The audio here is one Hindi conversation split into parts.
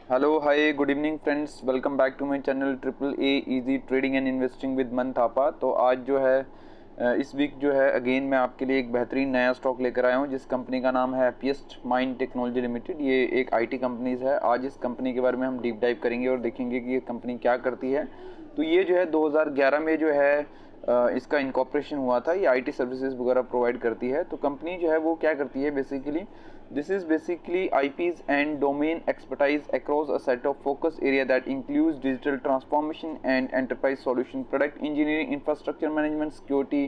Hello hi good evening friends, welcome back to my channel triple A easy trading and investing with Man Thapa. तो आज जो है इस वीक जो है अगेन मैं आपके लिए एक बेहतरीन नया स्टॉक लेकर आया हूँ जिस कंपनी का नाम है हैप्पीएस्ट माइंड टेक्नोलॉजी लिमिटेड। ये एक आईटी कंपनीज है। आज इस कंपनी के बारे में हम डीप डाइव करेंगे और देखेंगे कि ये कंपनी क्या करती है। तो ये जो है 2011 में जो है इसका इनकॉर्पोरेशन हुआ था। ये आईटी सर्विसेज वगैरह प्रोवाइड करती है। तो कंपनी जो है वो क्या करती है basically, this is basically IPs and domain expertise across a set of focus area that includes digital transformation and enterprise solution, product engineering, infrastructure management, security,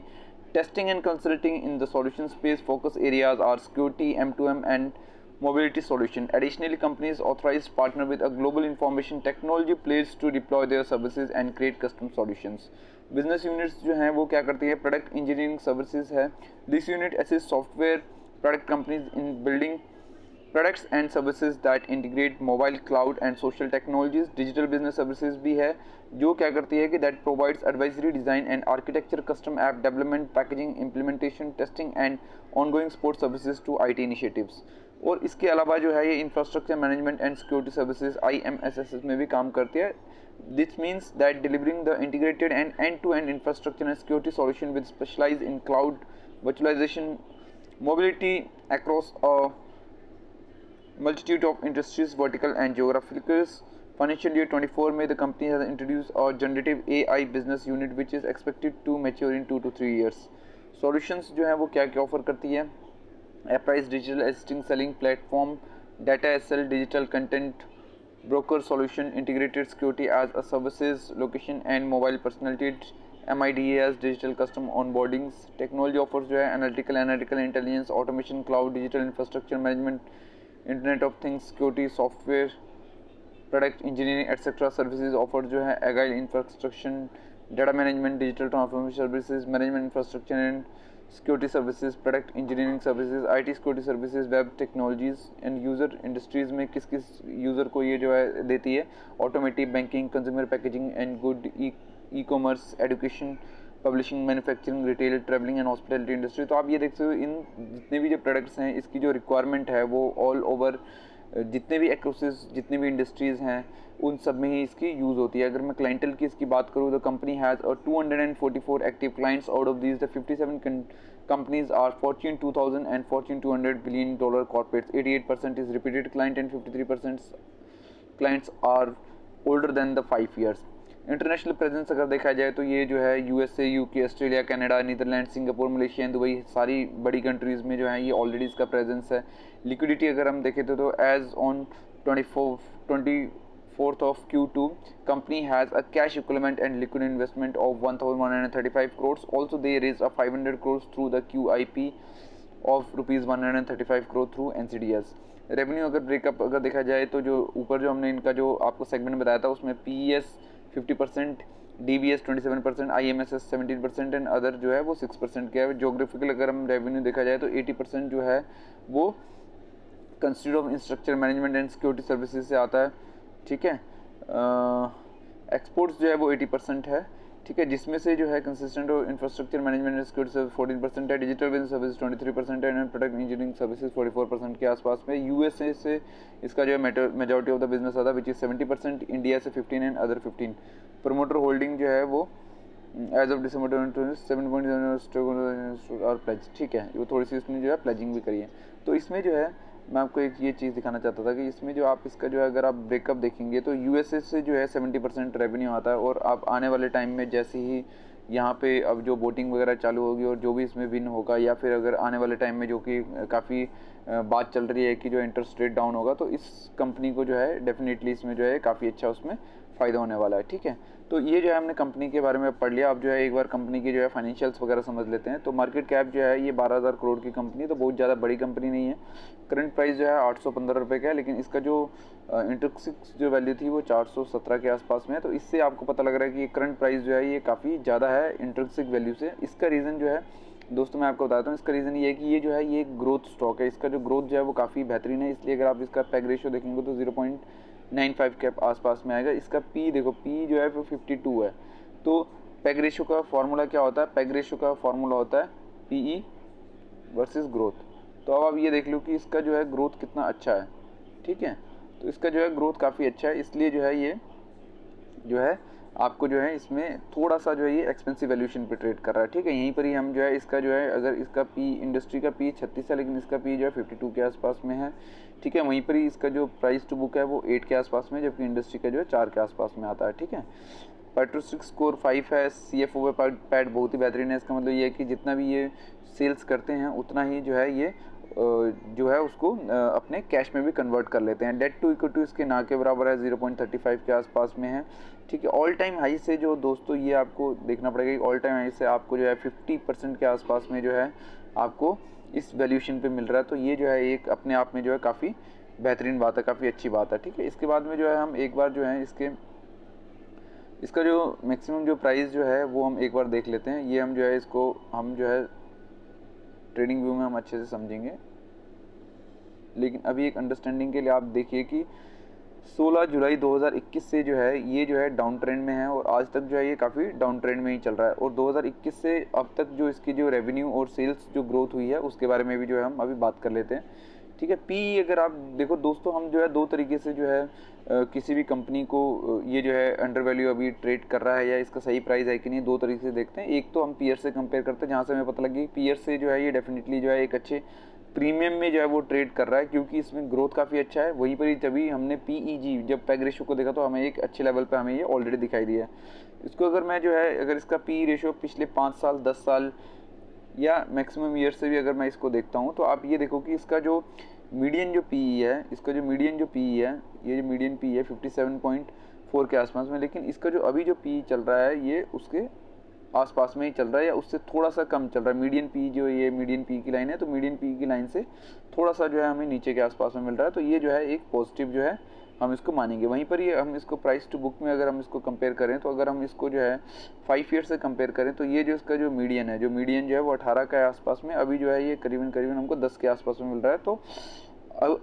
testing and consulting. In the solution space, focus areas are security, M2M, and mobility solution. Additionally, companies authorized partner with a global information technology players to deploy their services and create custom solutions. Business units जो हैं वो क्या करती है, प्रोडक्ट इंजीनियरिंग सर्विसेज है। This unit assist software product companies in building products and services that integrate mobile, cloud and social technologies. Digital business services भी है जो क्या करती है कि that provides advisory, design and architecture, custom app development, packaging, implementation, testing and ongoing support services to IT initiatives. और इसके अलावा जो है ये infrastructure management and security services IMSS में भी काम करती है। This means that delivering the integrated and end-to-end infrastructure and security solution with specialized in cloud virtualization, mobility across a multitude of industries, vertical and geographical. Financial year 24 में the company has introduced a generative AI business unit which is expected to mature in 2 to 3 years. Solutions जो है वो क्या क्या ऑफर करती है, Apprise digital assisting selling platform, data SL digital content broker solution, integrated security as a services, location and mobile personality, MIDAS digital custom onboardings, technology offers जो है analytical intelligence, automation, cloud, digital infrastructure management, internet of things, security, software, product engineering etcetera services offer जो है agile infrastructure, data management, digital transformation services, management infrastructure and security services, product engineering services, IT security services, web technologies and user industries में किस किस यूज़र को ये जो है देती है, automotive, banking, consumer packaging and good, e commerce, education, publishing, manufacturing, retail, travelling and hospitality industry. तो आप ये देख सकते हो इन जितने भी जो प्रोडक्ट्स हैं इसकी जो रिक्वायरमेंट है वो ऑल ओवर जितने भी एक्रोसिस जितनी भी इंडस्ट्रीज़ हैं उन सब में ही इसकी यूज़ होती है। अगर मैं क्लाइंटल की इसकी बात करूँ तो company has 244 active clients, out of these the 57 companies are Fortune 2000 and Fortune 200 billion dollar corporates. 88% is repeated client and 53% clients are older than the 5 years. International presence अगर देखा जाए तो ये जो है USA, UK, Australia, Canada, Netherland, Singapore, Malaysia and Dubai, सारी बड़ी कंट्रीज़ में जो है ये ऑलरेडी इसका प्रेजेंस है। लिक्विडिटी अगर हम देखें तो as on 24th of Q2, company has a cash equivalent and liquid investment of 1,135 crores. Also, they raised a 500 crores through the QIP of rupees 135 crore through NCDS। Revenue अगर ब्रेकअप अगर देखा जाए तो जो ऊपर जो हमने इनका जो आपको सेगमेंट बताया था उसमें PES 50%, DBS 27%, IMSS 17% and other जो है वो 6% का है। जोग्राफिकल अगर हम रेवेन्यू देखा जाए तो 80% जो है वो constitute of infrastructure management and security services से आता है। ठीक है, एक्सपोर्ट्स जो है वो 80% है। ठीक है, जिसमें से जो है कंसिस्टेंट और infrastructure management and security service 14% है, डिजिटल बिजनेस सर्विस 23% है एंड प्रोडक्ट इंजीनियरिंग सर्विसेज 44% के आसपास में। USA से इसका जो है मेजॉरिटी ऑफ द बिजनेस आता है विच इज 70%, इंडिया से 15 एंड अदर 15। प्रमोटर होल्डिंग जो है वो एज ऑफ December 7.7 और प्लेज। ठीक है, वो थोड़ी सी इसने जो है प्लेजिंग भी करी है। तो इसमें जो है मैं आपको एक ये चीज़ दिखाना चाहता था कि इसमें जो आप इसका जो है अगर आप ब्रेकअप देखेंगे तो USA से जो है 70% रेवेन्यू आता है और आप आने वाले टाइम में जैसे ही यहाँ पे अब जो वोटिंग वगैरह चालू होगी और जो भी इसमें विन होगा या फिर अगर आने वाले टाइम में जो कि काफ़ी बात चल रही है कि जो इंटरेस्ट रेट डाउन होगा तो इस कंपनी को जो है डेफिनेटली इसमें जो है काफ़ी अच्छा उसमें फ़ायदा होने वाला है। ठीक है, तो ये जो है हमने कंपनी के बारे में पढ़ लिया। अब जो है एक बार कंपनी की जो है फाइनेंशियल्स वगैरह समझ लेते हैं। तो मार्केट कैप जो है ये 12,000 करोड़ की कंपनी, तो बहुत ज़्यादा बड़ी कंपनी नहीं है। करंट प्राइस जो है 815 रुपये का है, लेकिन इसका जो इंट्रिंसिक जो वैल्यू थी वो 417 के आसपास में है। तो इससे आपको पता लग रहा है कि करंट प्राइस जो है ये काफ़ी ज़्यादा है इंट्रिंसिक वैल्यू से। इसका रीज़न जो है दोस्तों मैं आपको बताता हूँ, इसका रीज़न ये है कि ये जो है ये ग्रोथ स्टॉक है। इसका जो ग्रोथ जो है वो काफ़ी बेहतरीन है, इसलिए अगर आप इसका पैग रेशियो देखेंगे तो 0.95 के आसपास में आएगा। इसका पी देखो, पी जो है वो 52 है। तो पैग रेशियो का फॉर्मूला क्या होता है, पैग रेशियो का फॉर्मूला होता है PE वर्सेस ग्रोथ। तो अब आप ये देख लो कि इसका जो है ग्रोथ कितना अच्छा है। ठीक है, तो इसका जो है ग्रोथ काफ़ी अच्छा है, इसलिए जो है ये जो है आपको जो है इसमें थोड़ा सा जो है ये एक्सपेंसिव वैल्यूएशन पे ट्रेड कर रहा है। ठीक है, यहीं पर ही हम जो है इसका जो है, अगर इसका पी, इंडस्ट्री का पी 36 है लेकिन इसका पी जो है 52 के आसपास में है। ठीक है, वहीं पर ही इसका जो प्राइस टू बुक है वो 8 के आसपास में, जबकि इंडस्ट्री का जो है 4 के आसपास में आता है। ठीक है, पैट्रोस्टिक स्कोर 5 है, CFO पैड बहुत ही बेहतरीन है। इसका मतलब ये है कि जितना भी ये सेल्स करते हैं उतना ही जो है ये जो है उसको अपने कैश में भी कन्वर्ट कर लेते हैं। डेट टू इक्विटी इसके ना के बराबर है, 0.35 के आसपास में है। ठीक है, ऑल टाइम हाई से जो दोस्तों ये आपको देखना पड़ेगा कि ऑल टाइम हाई से आपको जो है 50% के आसपास में जो है आपको इस वैल्यूएशन पे मिल रहा है। तो ये जो है एक अपने आप में जो है काफ़ी बेहतरीन बात है, काफ़ी अच्छी बात है। ठीक है, इसके बाद में जो है हम एक बार जो है इसका जो मैक्सिमम जो प्राइस जो है वो हम एक बार देख लेते हैं। ये हम जो है इसको हम जो है ट्रेडिंग व्यू में हम अच्छे से समझेंगे, लेकिन अभी एक अंडरस्टैंडिंग के लिए आप देखिए कि 16 जुलाई 2021 से जो है ये जो है डाउन ट्रेंड में है और आज तक जो है ये काफ़ी डाउन ट्रेंड में ही चल रहा है। और 2021 से अब तक जो इसकी जो रेवेन्यू और सेल्स जो ग्रोथ हुई है उसके बारे में भी जो है हम अभी बात कर लेते हैं। ठीक है, पी अगर आप देखो दोस्तों, हम जो है दो तरीके से जो है किसी भी कंपनी को ये जो है अंडर वैल्यू अभी ट्रेड कर रहा है या इसका सही प्राइस है कि नहीं, दो तरीके से देखते हैं। एक तो हम पीयर से कंपेयर करते हैं, जहाँ से हमें पता लगे पीयर से जो है ये डेफिनेटली जो है एक अच्छे प्रीमियम में जो है वो ट्रेड कर रहा है, क्योंकि इसमें ग्रोथ काफ़ी अच्छा है। वहीं पर ही तभी हमने PEG जब पैग रेशो को देखा तो हमें एक अच्छे लेवल पे हमें ये ऑलरेडी दिखाई दिया है। इसको अगर मैं जो है अगर इसका PE रेशो पिछले 5 साल 10 साल या मैक्सिमम ईयर से भी अगर मैं इसको देखता हूँ तो आप ये देखो कि इसका जो मीडियन जो PE है, इसका जो मीडियन जो PE है, ये जो मीडियन PE है 57.4 के आसपास में, लेकिन इसका जो अभी जो PE चल रहा है ये उसके आसपास में ही चल रहा है या उससे थोड़ा सा कम चल रहा है। मीडियन PE जो ये मीडियन PE की लाइन है, तो मीडियन PE की लाइन से थोड़ा सा जो है हमें नीचे के आसपास में मिल रहा है। तो ये जो है एक पॉजिटिव जो है हम इसको मानेंगे। वहीं पर ये हम इसको प्राइस टू बुक में अगर हम इसको कंपेयर करें तो अगर हम इसको जो है 5 ईयर से कंपेयर करें तो ये जो इसका जो मीडियन है, जो मीडियन जो है वो 18 के आसपास में, अभी जो है ये करीबन करीबन हमको 10 के आसपास में मिल रहा है। तो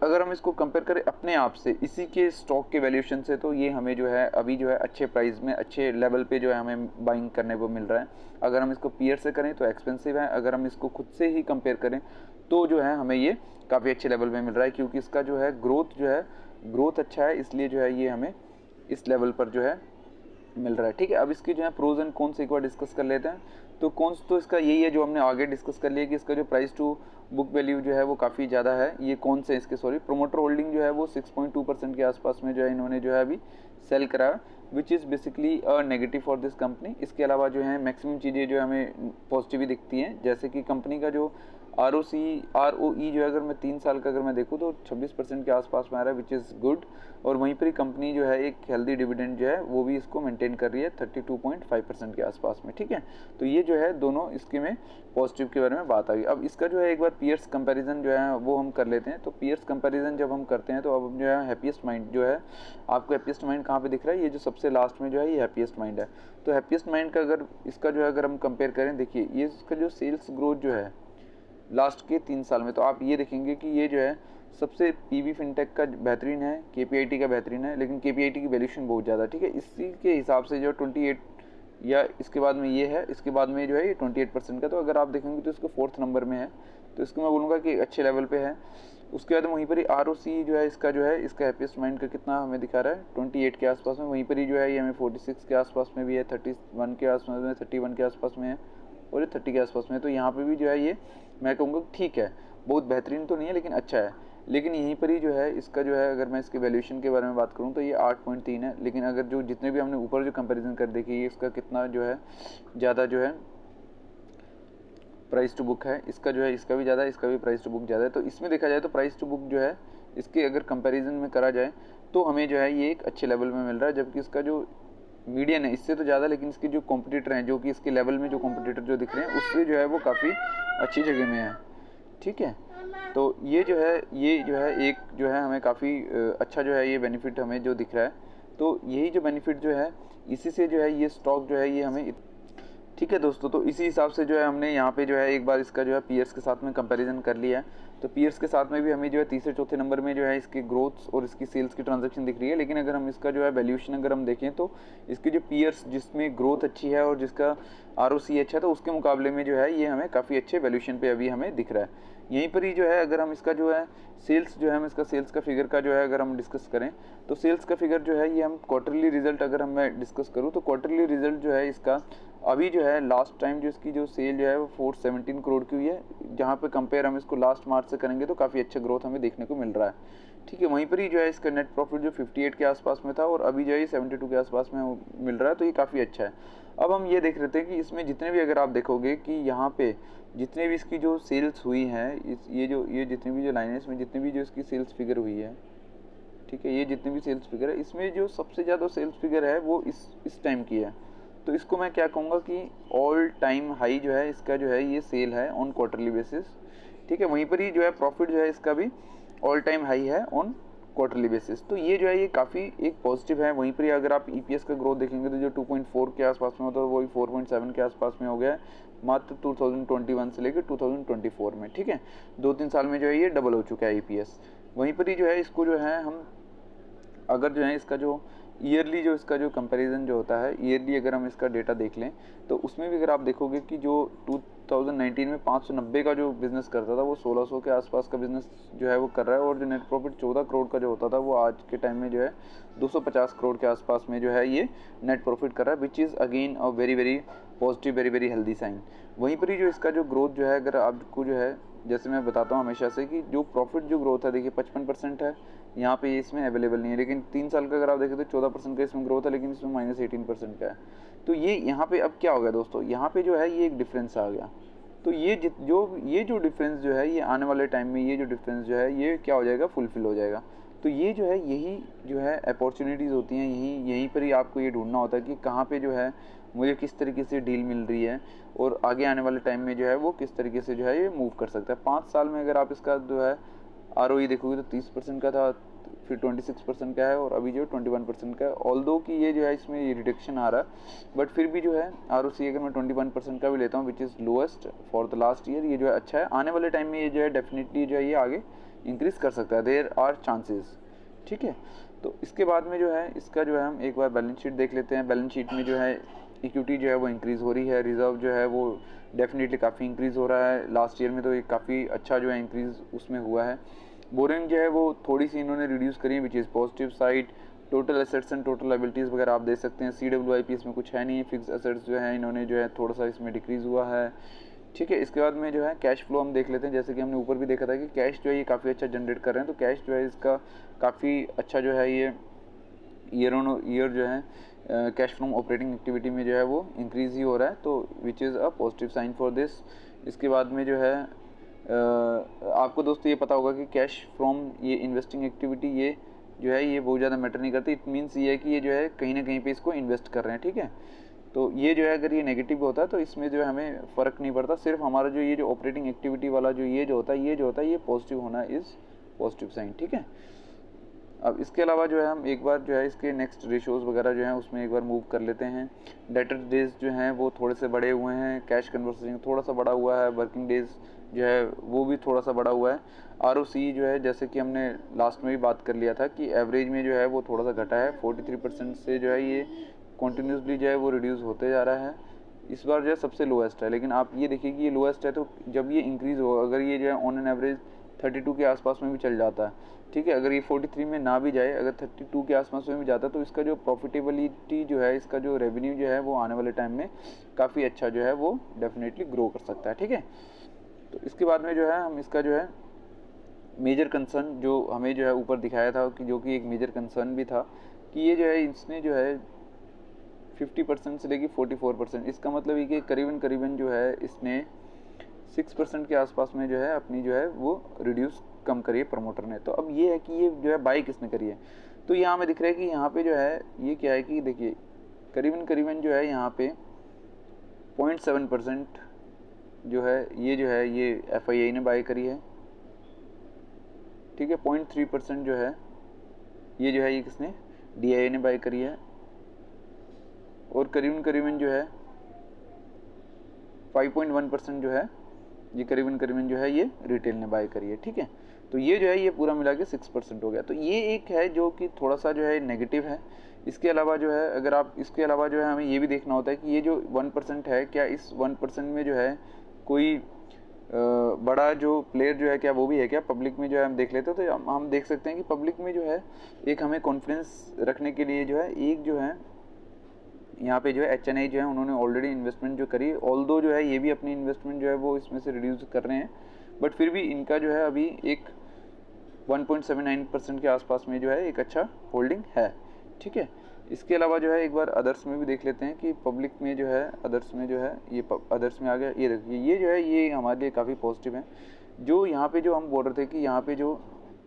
अगर हम इसको कंपेयर करें अपने आप से इसी के स्टॉक के वैल्यूएशन से, तो ये हमें जो है अभी जो है अच्छे प्राइस में अच्छे लेवल पे जो है हमें बाइंग करने को मिल रहा है। अगर हम इसको पीयर से करें तो एक्सपेंसिव है, अगर हम इसको खुद से ही कंपेयर करें तो जो है हमें ये काफ़ी अच्छे लेवल में मिल रहा है, क्योंकि इसका जो है ग्रोथ अच्छा है, इसलिए जो है ये हमें इस लेवल पर जो है मिल रहा है। ठीक है, अब इसके जो है प्रोज एंड कॉन्स एक बार डिस्कस कर लेते हैं। तो कॉन्स तो इसका यही है जो हमने आगे डिस्कस कर लिया कि इसका जो प्राइस टू बुक वैल्यू जो है वो काफ़ी ज़्यादा है। ये कौन से इसके प्रोमोटर होल्डिंग जो है वो 6.2% के आसपास में जो है इन्होंने जो है अभी सेल करा, which is basically a negative for this company. इसके अलावा जो है मैक्सिमम चीज़ें जो हमें पॉजिटिव ही दिखती हैं, जैसे कि कंपनी का जो ROE जो है अगर मैं 3 साल का अगर मैं देखूँ तो 26% के आसपास में आ रहा है, विच इज़ गुड। और वहीं पर ही कंपनी जो है एक हेल्दी डिविडेंड जो है वो भी इसको मेंटेन कर रही है 32.5% के आसपास में। ठीक है, तो ये जो है दोनों इसके में पॉजिटिव के बारे में बात आ गई। अब इसका जो है एक बार पीयर्स कंपैरिजन जो है वो हम कर लेते हैं। तो पीयर्स कंपैरिजन जब हम करते हैं तो अब जो है हैप्पीएस्ट माइंड जो है, आपको हैप्पीएस्ट माइंड कहाँ पे दिख रहा है, ये जो सबसे लास्ट में जो है ये हैप्पीएस्ट माइंड है। तो हैप्पीएस्ट माइंड का अगर इसका जो है अगर हम कंपेयर करें, देखिए ये इसका जो सेल्स ग्रोथ जो है लास्ट के 3 साल में, तो आप ये देखेंगे कि ये जो है सबसे PV फिनटेक का बेहतरीन है, KPIT का बेहतरीन है, लेकिन KPIT की वैल्यूएशन बहुत ज़्यादा। ठीक है, इसी के हिसाब से जो 28 या इसके बाद में ये है, इसके बाद में जो है ये 28% का, तो अगर आप देखेंगे तो इसको 4th नंबर में है, तो इसको मैं बोलूँगा कि अच्छे लेवल पे है। उसके बाद वहीं पर ही ROC जो है इसका हैप्पीएस्ट माइंड का कितना हमें दिखा रहा है 28 के आसपास में, वहीं पर ही जो है ये हमें 46 के आसपास में भी है, 31 के आसपास में, 31 के आसपास में है और ये 30 के आसपास में। तो यहाँ पे भी जो है ये मैं कहूँगा ठीक है, बहुत बेहतरीन तो नहीं है लेकिन अच्छा है। लेकिन यहीं पर ही जो है इसका जो है अगर मैं इसके वैल्यूएशन के बारे में बात करूँ तो ये 8.3 है, लेकिन अगर जो जितने भी हमने ऊपर जो कंपैरिजन कर देखी है इसका कितना जो है ज़्यादा जो है प्राइस टू बुक है, इसका जो है इसका भी ज़्यादा है, इसका भी प्राइस टू बुक ज़्यादा है। तो इसमें देखा जाए तो प्राइस टू बुक जो है इसके अगर कंपैरिजन में करा जाए तो हमें जो है ये एक अच्छे लेवल में मिल रहा है, जबकि इसका जो मीडियन है इससे तो ज़्यादा, लेकिन इसके जो कॉम्पिटिटर हैं जो कि इसके लेवल में जो कॉम्पिटिटर जो दिख रहे हैं उससे जो है वो काफ़ी अच्छी जगह में है। ठीक है, तो ये जो है एक जो है हमें काफ़ी अच्छा जो है ये बेनिफिट हमें जो दिख रहा है। तो यही जो बेनिफिट जो है इसी से जो है ये स्टॉक जो है ये हमें, ठीक है दोस्तों, तो इसी हिसाब से जो है हमने यहाँ पे जो है एक बार इसका जो है पीयर्स के साथ में कंपैरिजन कर लिया है। तो पीयर्स के साथ में भी हमें जो है तीसरे चौथे नंबर में जो है इसकी ग्रोथ और इसकी सेल्स की ट्रांजैक्शन दिख रही है। लेकिन अगर हम इसका जो है वैल्यूएशन अगर हम देखें तो इसकी जो पीयर्स जिसमें ग्रोथ अच्छी है और जिसका ROC अच्छा है, तो उसके मुकाबले में जो है ये हमें काफ़ी अच्छे वैल्यूएशन पे अभी हमें दिख रहा है। यहीं पर ही जो है अगर हम इसका जो है सेल्स जो है, हम इसका सेल्स का फिगर का जो है अगर हम डिस्कस करें तो सेल्स का फिगर जो है ये हम क्वार्टरली रिजल्ट अगर हम मैं डिस्कस करूँ तो क्वार्टरली रिजल्ट जो है इसका अभी जो है लास्ट टाइम जो इसकी जो सेल जो है वो 417 करोड़ की हुई है, जहाँ पे कंपेयर हम इसको लास्ट मार्च से करेंगे तो काफ़ी अच्छा ग्रोथ हमें देखने को मिल रहा है। ठीक है, वहीं पर ही जो है इसका नेट प्रॉफिट जो 58 के आसपास में था और अभी जो है 72 के आसपास में मिल रहा है, तो ये काफ़ी अच्छा है। अब हम ये देख रहे थे कि इसमें जितने भी अगर आप देखोगे कि यहाँ पे जितने भी इसकी जो सेल्स हुई हैं, ये जितनी भी जो लाइन है इसमें जितनी भी जो इसकी सेल्स फिगर हुई है, ठीक है, ये जितनी भी सेल्स फिगर है इसमें जो सबसे ज़्यादा सेल्स फिगर है वो इस टाइम की है। तो इसको मैं क्या कहूँगा कि ऑल टाइम हाई जो है इसका जो है ये सेल है ऑन क्वार्टरली बेसिस। ठीक है, वहीं पर ही जो है प्रॉफिट जो है इसका भी ऑल टाइम हाई है ऑन क्वार्टरली बेसिस। तो ये जो है ये काफ़ी एक पॉजिटिव है। वहीं पर ही अगर आप ईपीएस का ग्रोथ देखेंगे तो जो 2.4 के आसपास में होता है वही 4.7 के आसपास में हो गया है मात्र 2021 से लेकर 2024 में। ठीक है, 2-3 साल में जो है ये डबल हो चुका है ईपीएस। वहीं पर ही जो है इसको जो है हम अगर जो है इसका जो ईयरली जो इसका जो कंपैरिजन जो होता है, ईयरली अगर हम इसका डेटा देख लें तो उसमें भी अगर आप देखोगे कि जो 2019 में 590 का जो बिज़नेस करता था वो 1600 के आसपास का बिज़नेस जो है वो कर रहा है, और जो नेट प्रॉफिट 14 करोड़ का जो होता था वो आज के टाइम में जो है 250 करोड़ के आसपास में जो है ये नेट प्रॉफिट कर रहा है, which is again a very very positive, very very healthy sign. वहीं पर ही जो इसका जो ग्रोथ जो है अगर आपको जो है जैसे मैं बताता हूँ हमेशा से कि जो प्रॉफिट जो ग्रोथ है देखिए 55% है यहाँ पे, इसमें अवेलेबल नहीं है, लेकिन 3 साल का अगर आप देखें तो 14% का इसमें ग्रोथ है, लेकिन इसमें -18% का है। तो ये यहाँ पे अब क्या हो गया दोस्तों, यहाँ पे जो है ये एक डिफरेंस आ गया। तो ये जो डिफरेंस जो है ये आने वाले टाइम में ये जो डिफरेंस जो है ये क्या हो जाएगा, फुलफिल हो जाएगा। तो ये जो है यही जो है अपॉर्चुनिटीज़ होती हैं, यहीं पर ही आपको ये ढूंढना होता है कि कहाँ पे जो है मुझे किस तरीके से डील मिल रही है और आगे आने वाले टाइम में जो है वो किस तरीके से जो है ये मूव कर सकता है। 5 साल में अगर आप इसका जो है ROE देखोगे तो 30% का था, फिर 26% का है और अभी जो 21% का है। ऑल्दो कि ये जो है इसमें ये रिडक्शन आ रहा है, बट फिर भी जो है ROC अगर मैं 21% का भी लेता हूँ which is lowest for the last year, ये जो है अच्छा है। आने वाले टाइम में ये जो है डेफिनेटली जो है ये आगे इंक्रीज़ कर सकता है, देयर आर चांसेस। ठीक है, तो इसके बाद में जो है इसका जो है हम एक बार बैलेंस शीट देख लेते हैं। बैलेंस शीट में जो है इक्विटी जो है वो इंक्रीज़ हो रही है, रिजर्व जो है वो डेफिनेटली काफ़ी इंक्रीज़ हो रहा है। लास्ट ईयर में तो ये काफ़ी अच्छा जो है इंक्रीज़ उसमें हुआ है। बोरिंग जो है वो थोड़ी सी इन्होंने रिड्यूस करी है which is positive side. Total assets and total liabilities वगैरह आप देख सकते हैं। CWIP इसमें कुछ है नहीं है, फिक्स एसेट्स जो है इन्होंने जो है थोड़ा सा इसमें डिक्रीज़ हुआ है। ठीक है, इसके बाद में जो है कैश फ्लो हम देख लेते हैं। जैसे कि हमने ऊपर भी देखा था कि कैश जो है ये काफ़ी अच्छा जनरेट कर रहे हैं, तो कैश जो है इसका काफ़ी अच्छा जो है ये ईयर ऑन ईयर जो है कैश फ्रॉम ऑपरेटिंग एक्टिविटी में जो है वो इंक्रीज़ ही हो रहा है, तो which is a positive sign for this. इसके बाद में जो है आपको दोस्तों ये पता होगा कि कैश फ्रॉम ये इन्वेस्टिंग एक्टिविटी ये जो है ये बहुत ज़्यादा मैटर नहीं करती। इट मीन्स ये है कि ये जो है कहीं ना कहीं पे इसको इन्वेस्ट कर रहे हैं। ठीक है, तो ये जो है अगर ये नेगेटिव होता है तो इसमें जो है हमें फ़र्क नहीं पड़ता, सिर्फ हमारा जो ये जो ऑपरेटिंग एक्टिविटी वाला जो ये जो होता है ये पॉजिटिव होना इज़ पॉजिटिव साइन। ठीक है, अब इसके अलावा जो है हम एक बार जो है इसके नेक्स्ट रेशोज़ वगैरह जो हैं उसमें एक बार मूव कर लेते हैं। डेटर डेज जो हैं वो थोड़े से बड़े हुए हैं, कैश कन्वर्सेशन थोड़ा सा बड़ा हुआ है, वर्किंग डेज जो है वो भी थोड़ा सा बड़ा हुआ है। ROC जो है जैसे कि हमने लास्ट में भी बात कर लिया था कि एवरेज में जो है वो थोड़ा सा घटा है, 43% से जो है ये कॉन्टीन्यूसली जो है वो रिड्यूस होते जा रहा है। इस बार जो है सबसे लोएस्ट है, लेकिन आप ये देखिए कि ये लोएस्ट है तो जब ये इंक्रीज़ होगा, अगर ये जो है ऑन एन एवरेज 32 के आसपास में भी चल जाता है, ठीक है, अगर ये 43 में ना भी जाए, अगर 32 के आसपास में भी जाता है तो इसका जो प्रॉफिटेबिलिटी जो है, इसका जो रेवेन्यू जो है वो आने वाले टाइम में काफ़ी अच्छा जो है वो डेफिनेटली ग्रो कर सकता है। ठीक है, तो इसके बाद में जो है हम इसका जो है मेजर कंसर्न जो हमें जो है ऊपर दिखाया था कि जो कि एक मेजर कंसर्न भी था कि ये जो है इसने जो है 50% से लेकर 44%, इसका मतलब ये कि करीबन जो है इसने 6% के आसपास में जो है अपनी जो है वो रिड्यूस कम करी है प्रमोटर ने। तो अब ये है कि ये जो है बाई किसने करी है, तो यहाँ हमें दिख रहा है कि यहाँ पे जो है ये क्या है कि देखिए करीबन जो है यहाँ पे 0.7% जो है ये FII ने बाई करी है। ठीक है, 0.3% जो है ये किसने DII ने बाई करी है, और करीबन जो है 5.1% जो है ये करीबन जो है ये रिटेल ने बाय करी है। ठीक है, तो ये जो है ये पूरा मिला के 6% हो गया। तो ये एक है जो कि थोड़ा सा जो है नेगेटिव है। इसके अलावा जो है अगर आप इसके अलावा जो है हमें ये भी देखना होता है कि ये जो 1% है, क्या इस 1% में जो है कोई बड़ा जो प्लेयर जो है क्या वो भी है क्या पब्लिक में जो है हम देख लेते हैं, तो हम देख सकते हैं कि पब्लिक में जो है एक हमें कॉन्फिडेंस रखने के लिए जो है एक जो है यहाँ पे जो है HNI जो है उन्होंने ऑलरेडी इन्वेस्टमेंट जो करी, ऑल्दो जो है ये भी अपनी इन्वेस्टमेंट जो है वो इसमें से रिड्यूस कर रहे हैं, बट फिर भी इनका जो है अभी एक 1.79% के आसपास में जो है एक अच्छा होल्डिंग है। ठीक है, इसके अलावा जो है एक बार अदर्स में भी देख लेते हैं कि पब्लिक में जो है अदर्स में जो है ये अदर्स में आ गया, ये देखिए ये जो है ये हमारे लिए काफ़ी पॉजिटिव है। जो यहाँ पे जो हम बोल रहे थे कि यहाँ पे जो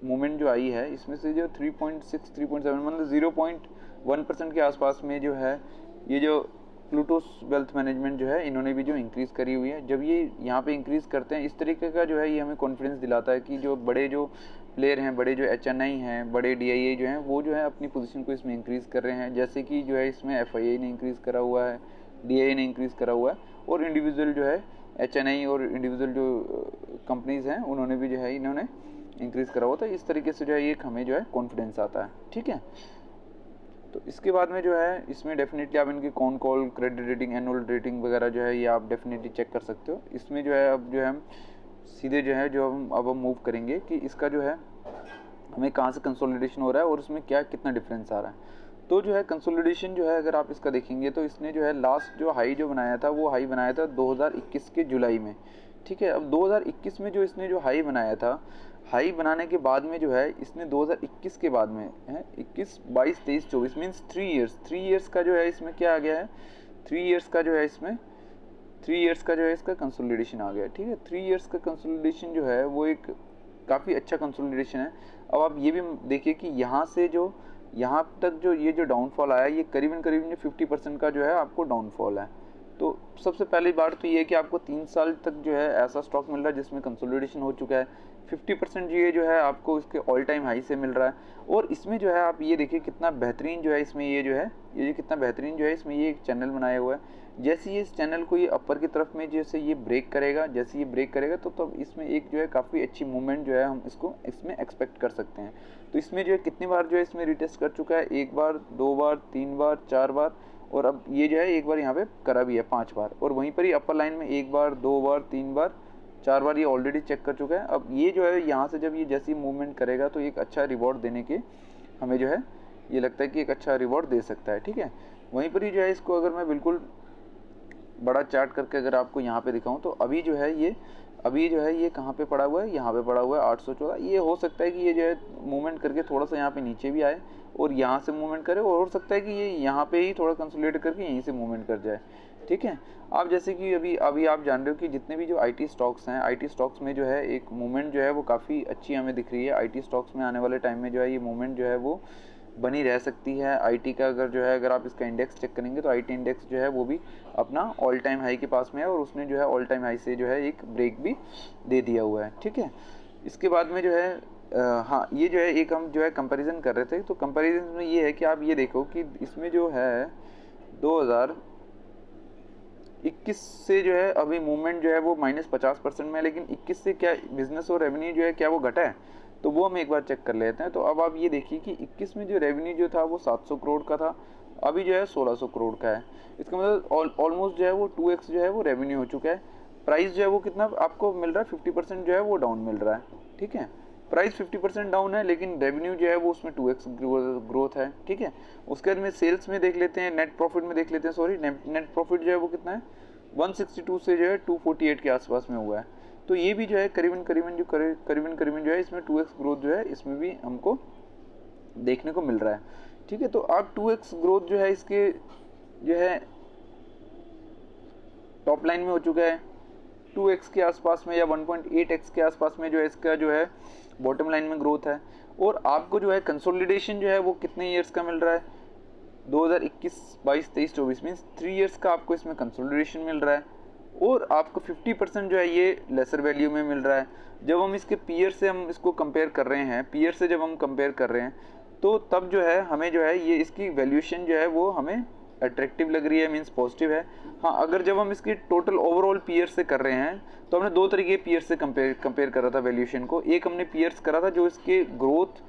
मूवमेंट जो आई है इसमें से जो 3.6 3.7 मतलब 0.1% के आसपास में जो है ये जो प्लूटोस वेल्थ मैनेजमेंट जो है इन्होंने भी जो इंक्रीज़ करी हुई है। जब ये यहाँ पे इंक्रीज़ करते हैं इस तरीके का जो है ये हमें कॉन्फिडेंस दिलाता है कि जो बड़े जो प्लेयर हैं, बड़े जो HNI हैं, बड़े DIA जो हैं वो जो है अपनी पोजीशन को इसमें इंक्रीज़ कर रहे हैं। जैसे कि जो है इसमें FII ने इंक्रीज़ करा हुआ है, DIA ने इंक्रीज़ करा हुआ है, और इंडिविजुअल जो है HNI और इंडिविजुअल जो कंपनीज़ हैं उन्होंने भी जो है इन्होंने इंक्रीज़ करा हुआ था। इस तरीके से जो है एक हमें जो है कॉन्फिडेंस आता है। ठीक है, तो इसके बाद में जो है इसमें डेफिनेटली आप इनकी con call, credit rating, annual rating वगैरह जो है ये आप डेफिनेटली चेक कर सकते हो। इसमें जो है अब जो है हम सीधे जो है जो हम अब मूव करेंगे कि इसका जो है हमें कहाँ से कंसोलिडेशन हो रहा है और इसमें क्या कितना डिफरेंस आ रहा है। तो जो है कंसोलिडेशन जो है अगर आप इसका देखेंगे तो इसने जो है लास्ट जो हाई जो बनाया था वो हाई बनाया था 2021 के जुलाई में। ठीक है, अब 2021 में जो इसने जो हाई बनाया था, हाई बनाने के बाद में जो है इसने 2021 के बाद में है 21, 22, 23, 24 मीन्स 3 ईयर्स का जो है इसमें क्या आ गया है, 3 ईयर्स का जो है इसमें 3 ईयर्स का जो है इसका कंसोलिडेशन आ गया। ठीक है, 3 ईयर्स का कंसोलिडेशन जो है वो एक काफ़ी अच्छा कंसोलिडेशन है। अब आप ये भी देखिए कि यहाँ से जो यहाँ तक जो ये जो डाउनफॉल आया ये करीबन 50% का जो है आपको डाउनफॉल है। तो सबसे पहली बात तो ये है कि आपको 3 साल तक जो है ऐसा स्टॉक मिल रहा है जिसमें कंसोलिडेशन हो चुका है। 50% ये जो है आपको इसके ऑल टाइम हाई से मिल रहा है, और इसमें जो है आप ये देखिए कितना बेहतरीन जो है इसमें ये जो है ये कितना बेहतरीन जो है इसमें ये एक चैनल बनाया हुआ है। जैसे ये इस चैनल को ये अपर की तरफ में जैसे ये ब्रेक करेगा, जैसे ये ब्रेक करेगा तो तब इसमें एक जो है काफ़ी अच्छी मूवमेंट जो है हम इसको इसमें एक्सपेक्ट कर सकते हैं। तो इसमें जो है कितनी बार जो है इसमें रिटेस्ट कर चुका है, 1 बार, 2 बार, 3 बार, 4 बार, और अब ये जो है एक बार यहाँ पे करा भी है 5 बार, और वहीं पर ही अपर लाइन में 1 बार, 2 बार, 3 बार, 4 बार ये ऑलरेडी चेक कर चुका है। अब ये जो है यहाँ से जब ये जैसी मूवमेंट करेगा तो एक अच्छा रिवॉर्ड देने के हमें जो है ये लगता है कि एक अच्छा रिवॉर्ड दे सकता है। ठीक है, वहीं पर ही जो है इसको अगर मैं बिल्कुल बड़ा चार्ट करके अगर आपको यहाँ पे दिखाऊं तो अभी जो है ये कहाँ पे पड़ा हुआ है, यहाँ पे पड़ा हुआ है 814। ये हो सकता है कि ये जो है मूवमेंट करके थोड़ा सा यहाँ पे नीचे भी आए और यहाँ से मूवमेंट करे, और हो सकता है कि ये यहाँ पे ही थोड़ा कंसोलिडेट करके यहीं से मूवमेंट कर जाए। ठीक है, आप जैसे कि अभी आप जान रहे हो कि जितने भी जो IT स्टॉक्स हैं, IT स्टॉक्स में जो है एक मूवमेंट जो है वो काफ़ी अच्छी हमें दिख रही है। IT स्टॉक्स में आने वाले टाइम में जो है ये मूवमेंट जो है वो बनी रह सकती है। IT का अगर आप इसका इंडेक्स चेक करेंगे तो IT इंडेक्स जो है वो भी अपना ऑल टाइम हाई के पास में है, और उसने जो है ऑल टाइम हाई से जो है एक ब्रेक भी दे दिया हुआ है। ठीक है, इसके बाद में जो है हाँ ये जो है एक हम जो है कंपैरिजन कर रहे थे, तो कंपैरिजन में ये है कि आप ये देखो कि इसमें जो है 2021 से जो है अभी मूवमेंट जो है वो -50% में है, लेकिन 21 से क्या बिजनेस और रेवेन्यू जो है क्या वो घटा है, तो वो हम एक बार चेक कर लेते हैं। तो अब आप ये देखिए कि 21 में जो रेवेन्यू जो था वो 700 करोड़ का था, अभी जो है 1600 करोड़ का है। इसका मतलब ऑलमोस्ट जो है वो 2x जो है वो रेवेन्यू हो चुका है। प्राइस जो है वो कितना आपको मिल रहा है, 50% जो है वो डाउन मिल रहा है। ठीक है, प्राइस 50% डाउन है लेकिन रेवेन्यू जो है वो उसमें 2x ग्रोथ है। ठीक है, उसके बाद में सेल्स में देख लेते हैं, नेट प्रॉफिट में देख लेते हैं, सॉरी नेट प्रॉफिट जो है वो कितना है 162 से जो है 248 के आसपास में हुआ है। तो ये भी जो है करीबन जो है इसमें 2x ग्रोथ जो है इसमें भी हमको देखने को मिल रहा है। ठीक है, तो अब 2x ग्रोथ जो है इसके जो है टॉप लाइन में हो चुका है 2x के आसपास में या 1.8x के आसपास में जो है इसका जो है बॉटम लाइन में ग्रोथ है। और आपको जो है कंसोलिडेशन जो है वो कितने ईयर्स का मिल रहा है, 2021, 22, 23, 24 मीन्स 3 ईयर्स का आपको इसमें कंसोलिडेशन मिल रहा है, और आपको 50% जो है ये लेसर वैल्यू में मिल रहा है। जब हम इसके पीयर से हम इसको कंपेयर कर रहे हैं, पीयर से जब हम कंपेयर कर रहे हैं तो तब जो है हमें जो है ये इसकी वैल्यूएशन जो है वो हमें अट्रैक्टिव लग रही है, मीन्स पॉजिटिव है। हाँ, अगर जब हम इसकी टोटल ओवरऑल पीयर से कर रहे हैं तो हमने 2 तरीके पीयर से कंपेयर कर रहा था वैल्यूएशन को। एक हमने पीयर्स करा था जो इसके ग्रोथ,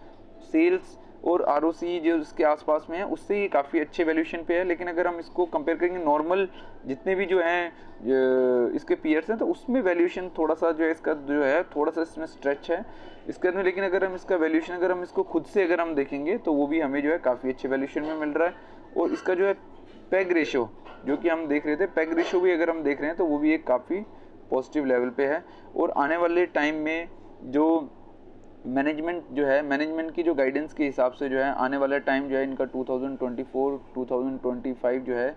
सेल्स और ROC जो इसके आसपास में है उससे ये काफ़ी अच्छे वैल्यूएशन पे है। लेकिन अगर हम इसको कंपेयर करेंगे नॉर्मल जितने भी जो हैं इसके पीयर्स हैं, तो उसमें वैल्यूएशन थोड़ा सा जो है इसका जो है थोड़ा सा इसमें स्ट्रेच है इसके अंदर। लेकिन अगर हम इसका वैल्यूएशन अगर हम इसको खुद से अगर हम देखेंगे तो वो भी हमें जो है काफ़ी अच्छे वैल्यूएशन में मिल रहा है। और इसका जो है पैग रेशो जो कि हम देख रहे थे, पैग रेशो भी अगर हम देख रहे हैं तो वो भी एक काफ़ी पॉजिटिव लेवल पे है। और आने वाले टाइम में जो मैनेजमेंट जो है, मैनेजमेंट की जो गाइडेंस के हिसाब से जो है आने वाला टाइम जो है इनका 2024 2025 जो है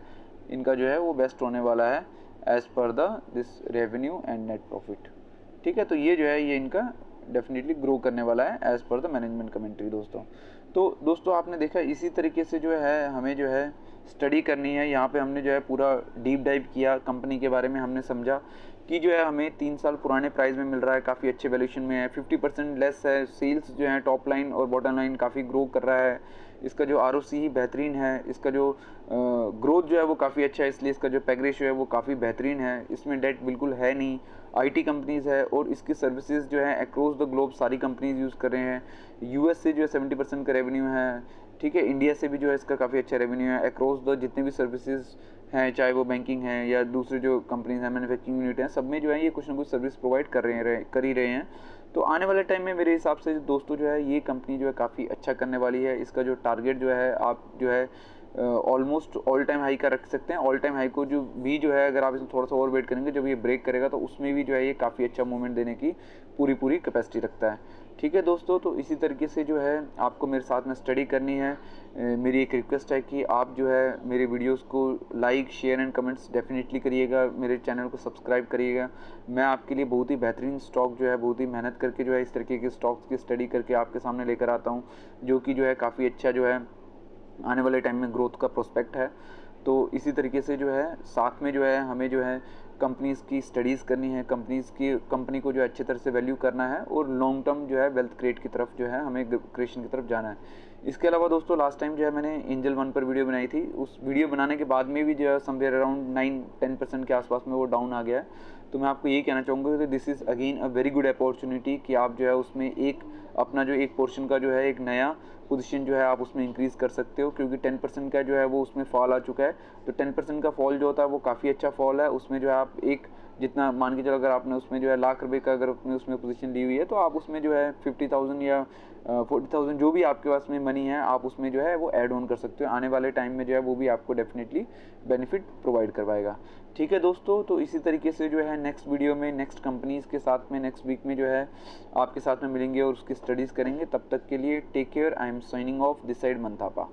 इनका जो है वो बेस्ट होने वाला है as per the this revenue and net profit. ठीक है, तो ये जो है ये इनका डेफिनेटली ग्रो करने वाला है as per the management commentary दोस्तों। तो दोस्तों आपने देखा इसी तरीके से जो है हमें जो है स्टडी करनी है। यहाँ पे हमने जो है पूरा डीप डाइव किया कंपनी के बारे में, हमने समझा कि जो है हमें 3 साल पुराने प्राइस में मिल रहा है, काफ़ी अच्छे वैल्यूएशन में है, 50% लेस है, सेल्स जो है टॉप लाइन और बॉटम लाइन काफ़ी ग्रो कर रहा है, इसका जो ROC बेहतरीन है, इसका जो ग्रोथ जो है वो काफ़ी अच्छा है, इसलिए इसका जो पैग रेशियो है वो काफ़ी बेहतरीन है, इसमें डेट बिल्कुल है नहीं, IT कंपनीज़ है और इसकी सर्विसेज जो है अक्रॉस द ग्लोब सारी कंपनीज यूज़ कर रहे हैं। US से जो है 70% का रेवेन्यू है, ठीक है, इंडिया से भी जो है इसका काफ़ी अच्छा रेवेन्यू है अक्रॉस द जितने भी सर्विसेज हैं, चाहे वो बैंकिंग है या दूसरे जो कंपनीज हैं, मैन्युफैक्चरिंग यूनिट हैं, सब में जो है ये कुछ ना कुछ सर्विस प्रोवाइड कर ही रहे हैं। तो आने वाले टाइम में मेरे हिसाब से दोस्तों जो है ये कंपनी जो है काफ़ी अच्छा करने वाली है। इसका जो टारगेट जो है आप जो है ऑलमोस्ट ऑल टाइम हाई का रख सकते हैं। ऑल टाइम हाई को जो है अगर आप इसमें थोड़ा सा और वेट करेंगे, जब ये ब्रेक करेगा तो उसमें भी जो है ये काफ़ी अच्छा मूवमेंट देने की पूरी कैपेसिटी रखता है। ठीक है दोस्तों, तो इसी तरीके से जो है आपको मेरे साथ में स्टडी करनी है। मेरी एक रिक्वेस्ट है कि आप जो है मेरे वीडियोस को like share and comments definitely करिएगा, मेरे चैनल को सब्सक्राइब करिएगा। मैं आपके लिए बहुत ही बेहतरीन स्टॉक जो है बहुत ही मेहनत करके जो है इस तरीके के स्टॉक्स की स्टडी करके आपके सामने लेकर आता हूँ, जो कि जो है काफ़ी अच्छा जो है आने वाले टाइम में ग्रोथ का प्रोस्पेक्ट है। तो इसी तरीके से जो है साथ में जो है हमें जो है कंपनीज़ की स्टडीज़ करनी है, कंपनी को जो है अच्छी तरह से वैल्यू करना है और लॉन्ग टर्म जो है वेल्थ क्रिएट की तरफ जो है हमें क्रिएशन की तरफ जाना है। इसके अलावा दोस्तों लास्ट टाइम जो है मैंने एंजल 1 पर वीडियो बनाई थी, उस वीडियो बनाने के बाद में भी जो है समवेयर अराउंड 9-10% के आसपास में वो डाउन आ गया है। तो मैं आपको ये कहना चाहूँगा कि this is again a very good opportunity कि आप जो है उसमें एक अपना जो एक पोर्शन का जो है एक नया पोजीशन जो है आप उसमें इंक्रीज़ कर सकते हो, क्योंकि 10% का जो है वो उसमें फॉल आ चुका है। तो 10% का फॉल जो होता है वो काफ़ी अच्छा फॉल है। उसमें जो है आप एक जितना मान के चलो अगर आपने उसमें जो है ₹1,00,000 का अगर आपने उसमें पोजीशन ली हुई है, तो आप उसमें जो है 50,000 या 40,000 जो भी आपके पास में मनी है आप उसमें जो है वो ऐड ऑन कर सकते हो। आने वाले टाइम में जो है वो भी आपको डेफिनेटली बेनिफिट प्रोवाइड करवाएगा। ठीक है दोस्तों, तो इसी तरीके से जो है नेक्स्ट वीडियो में नेक्स्ट कंपनीज़ के साथ में नेक्स्ट वीक में जो है आपके साथ में मिलेंगे और उसकी स्टडीज़ करेंगे। तब तक के लिए take care. I am signing off this side मंथापा।